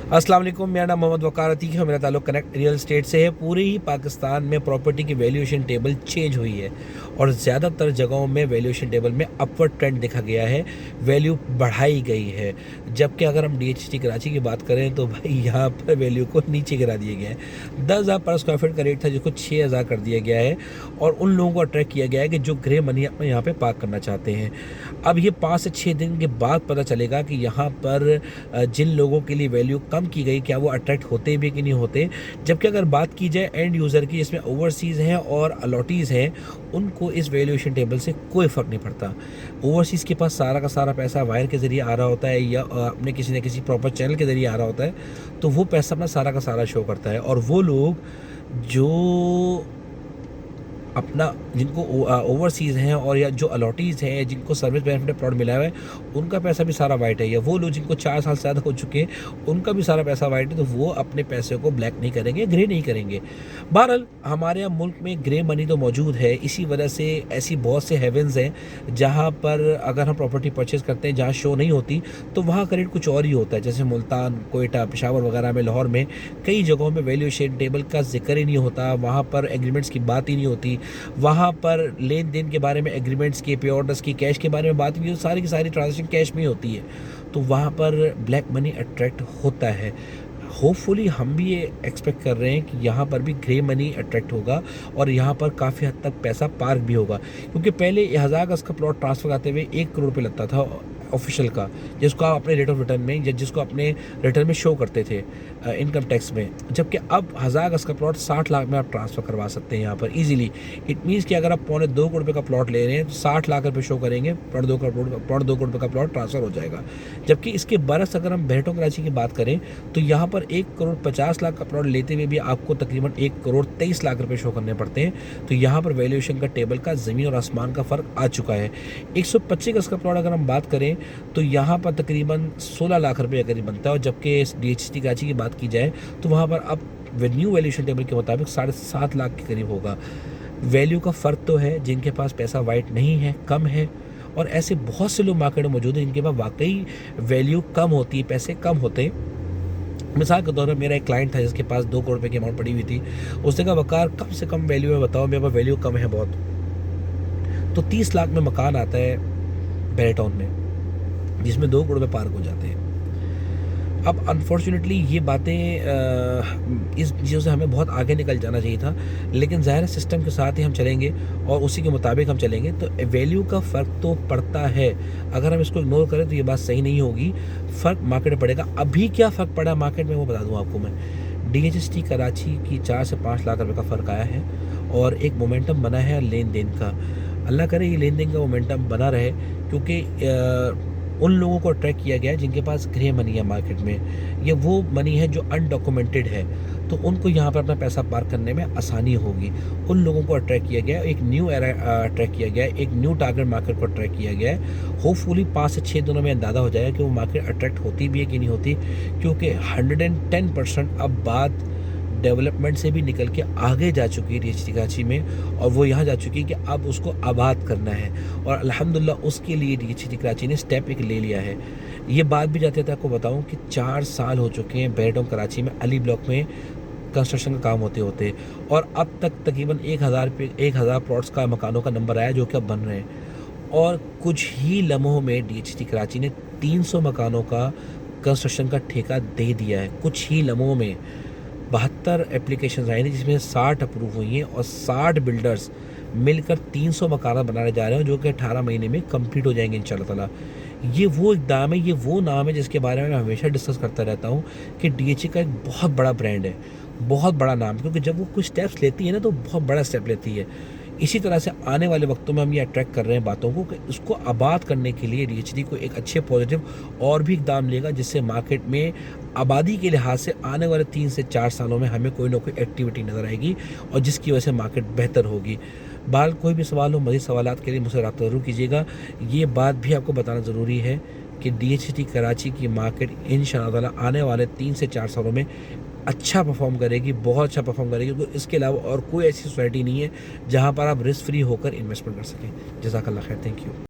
अस्सलाम वालेकुम, मेरा नाम मोहम्मद वकार अतीक है। मेरा ताल्लुक कनेक्ट रियल एस्टेट से है। पूरे ही पाकिस्तान में प्रॉपर्टी की वैल्यूएशन टेबल चेंज हुई है और ज़्यादातर जगहों में वैल्यूएशन टेबल में अपवर्ड ट्रेंड देखा गया है, वैल्यू बढ़ाई गई है। जबकि अगर हम DHT कराची की बात करें तो भाई यहाँ पर वैल्यू को नीचे गिरा दिया गया है। 10,000 पर स्क्वायर फीट का रेट था जिसको 6,000 कर दिया गया है और उन लोगों को अट्रैक्ट किया गया है कि जो ग्रे मनी अपने यहाँ पर पार्क करना चाहते हैं। अब ये 5 से 6 दिन के बाद पता चलेगा कि यहाँ पर जिन लोगों के लिए वैल्यू कम की गई क्या वो अट्रैक्ट होते भी कि नहीं होते। जबकि अगर बात की जाए एंड यूज़र की, जिसमें ओवरसीज़ हैं और अलॉटीज़ हैं, उनको इस वैल्यूएशन टेबल से कोई फ़र्क नहीं पड़ता। ओवरसीज़ के पास सारा का सारा पैसा वायर के ज़रिए आ रहा होता है या अपने किसी न किसी प्रॉपर चैनल के ज़रिए आ रहा होता है, तो वो पैसा अपना सारा का सारा शो करता है। और वो लोग जो अपना जिनको ओवरसीज़ हैं और या जो अलॉटीज़ हैं, जिनको सर्विस बेनिफिट प्लॉट मिला हुआ है, उनका पैसा भी सारा वाइट है। या वो लोग जिनको 4 साल से ज़्यादा हो चुके हैं, उनका भी सारा पैसा वाइट है, तो वो अपने पैसे को ब्लैक नहीं करेंगे, ग्रे नहीं करेंगे। बहरहाल हमारे यहाँ मुल्क में ग्रे मनी तो मौजूद है। इसी वजह से ऐसी बहुत से हेवन्स हैं जहाँ पर अगर हम प्रॉपर्टी परचेज़ करते हैं जहाँ शो नहीं होती, तो वहाँ का रेट कुछ और ही होता है। जैसे मुल्तान, कोयटा, पेशावर वगैरह में, लाहौर में कई जगहों में वैल्यूएशन टेबल का जिक्र ही नहीं होता। वहाँ पर एग्रीमेंट्स की बात ही नहीं होती। वहाँ पर लेन देन के बारे में, एग्रीमेंट्स के, पे ऑर्डर्स की, कैश के बारे में बात भी, सारी की सारी ट्रांजेक्शन कैश में ही होती है। तो वहाँ पर ब्लैक मनी अट्रैक्ट होता है। होपफुली हम भी ये एक्सपेक्ट कर रहे हैं कि यहाँ पर भी ग्रे मनी अट्रैक्ट होगा और यहाँ पर काफ़ी हद तक पैसा पार्क भी होगा। क्योंकि पहले 1000 गज का प्लॉट ट्रांसफ़र कराते हुए 1 करोड़ रुपये लगता था ऑफिशियल का, जिसको आप अपने रेट ऑफ रिटर्न में या जिसको अपने रिटर्न में शो करते थे इनकम टैक्स में। जबकि अब 1000 गज का प्लॉट 60 लाख में आप ट्रांसफ़र करवा सकते हैं यहाँ पर ईजिली। इट मीन्स कि अगर आप 2.25 करोड़ रुपये का प्लॉट ले रहे हैं तो 60 लाख रुपये शो करेंगे, 2.25 करोड़ रुपये का प्लॉट ट्रांसफ़र हो जाएगा। जबकि इसके बरस अगर हम बेहटों कराची की बात करें तो यहाँ पर 1 करोड़ 50 लाख का प्लॉट लेते हुए भी आपको तकरीबन 1 करोड़ 23 लाख रुपये शो करने पड़ते हैं। तो यहाँ पर वैल्यूएशन का टेबल का ज़मीन और आसमान का फ़र्क आ चुका है। 125 गज का प्लॉट अगर हम बात करें तो यहाँ पर तकरीबन 16 लाख रुपये करीब बनता है। और जबकि DHT कराची की बात की जाए तो वहाँ पर अब न्यू वैल्यूएशन टेबल के मुताबिक 7.5 लाख के करीब होगा। वैल्यू का फ़र्क तो है, जिनके पास पैसा वाइट नहीं है, कम है, और ऐसे बहुत से लोग मार्केट में मौजूद हैं जिनके पास वाकई वैल्यू कम होती है, पैसे कम होते हैं। मिसाल के तौर पर मेरा एक क्लाइंट था जिसके पास 2 करोड़ रुपये की अमाउंट पड़ी हुई थी। उसने कहा वकार कम से कम वैल्यू में बताओ, मेरे पास वैल्यू कम है बहुत। तो 30 लाख में मकान आता है बेरेटाउन में, जिसमें 2 करोड़ में पार्क हो जाते हैं। अब अनफॉर्चुनेटली ये बातें इस चीज़ों से हमें बहुत आगे निकल जाना चाहिए था, लेकिन ज़ाहिर सिस्टम के साथ ही हम चलेंगे और उसी के मुताबिक हम चलेंगे तो वैल्यू का फ़र्क तो पड़ता है। अगर हम इसको इग्नोर करें तो ये बात सही नहीं होगी, फ़र्क मार्केट में पड़ेगा। अभी क्या फ़र्क पड़ा मार्केट में वो बता दूँ आपको मैं। DHT कराची की 4 से 5 लाख रुपये का फ़र्क आया है और एक मोमेंटम बना है लेन देन का। अल्लाह करे ये लेन देन का मोमेंटम बना रहे, क्योंकि उन लोगों को अट्रैक्ट किया गया है जिनके पास ग्रे मनी है मार्केट में। ये वो मनी है जो अनडॉक्यूमेंटेड है, तो उनको यहाँ पर अपना पैसा पार्क करने में आसानी होगी। उन लोगों को अट्रैक्ट किया गया है, एक न्यू एरा अट्रैक्ट किया गया है, एक न्यू टारगेट मार्केट को अट्रैक्ट किया गया है। होपफुली 5 से 6 दिनों में अंदाज़ा हो जाएगा कि वो मार्केट अट्रैक्ट होती भी है कि नहीं होती, क्योंकि 110% अब बात डेवलपमेंट से भी निकल के आगे जा चुकी है DHT कराची में, और वो यहाँ जा चुकी है कि अब उसको आबाद करना है। और अल्हम्दुलिल्लाह उसके लिए DHT कराची ने स्टेप एक ले लिया है। ये बात भी जाते थे आपको बताऊँ कि 4 साल हो चुके हैं बेरेटाउन कराची में अली ब्लॉक में कंस्ट्रक्शन का काम होते होते, और अब तक तकरीबन 1000 प्लॉट्स का मकानों का नंबर आया जो कि अब बन रहे हैं। और कुछ ही लम्हों में DHT कराची ने 300 मकानों का कंस्ट्रक्शन का ठेका दे दिया है। कुछ ही लम्हों में 72 एप्लीकेशन आई थी जिसमें 60 अप्रूव हुई हैं और 60 बिल्डर्स मिलकर 300 मकान बनाने जा रहे हैं जो कि 18 महीने में कंप्लीट हो जाएंगे इंशाल्लाह ताला। ये वो इक़दाम है, ये वो नाम है जिसके बारे में मैं हमेशा डिस्कस करता रहता हूँ कि DHT का एक बहुत बड़ा ब्रांड है, बहुत बड़ा नाम है, क्योंकि जब वो कुछ स्टेप्स लेती है ना तो बहुत बड़ा स्टेप लेती है। इसी तरह से आने वाले वक्तों में हम ये अट्रैक्ट कर रहे हैं बातों को कि उसको आबाद करने के लिए DHT को एक अच्छे पॉजिटिव और भी इकदाम लेगा, जिससे मार्केट में आबादी के लिहाज से आने वाले 3 से 4 सालों में हमें कोई ना कोई एक्टिविटी नज़र आएगी और जिसकी वजह से मार्केट बेहतर होगी। बाल कोई भी सवाल हो, मज़ीद सवालात के लिए मुझसे रब्ता ज़रूर कीजिएगा। ये बात भी आपको बताना ज़रूरी है कि DHT कराची की मार्केट इंशाअल्लाह ताला आने वाले 3 से 4 सालों में अच्छा परफॉर्म करेगी, बहुत अच्छा परफॉर्म करेगी, क्योंकि इसके अलावा और कोई ऐसी सोसाइटी नहीं है जहाँ पर आप रिस्क फ्री होकर इन्वेस्टमेंट कर सकें। जज़ाकल्लाह खैर, थैंक यू।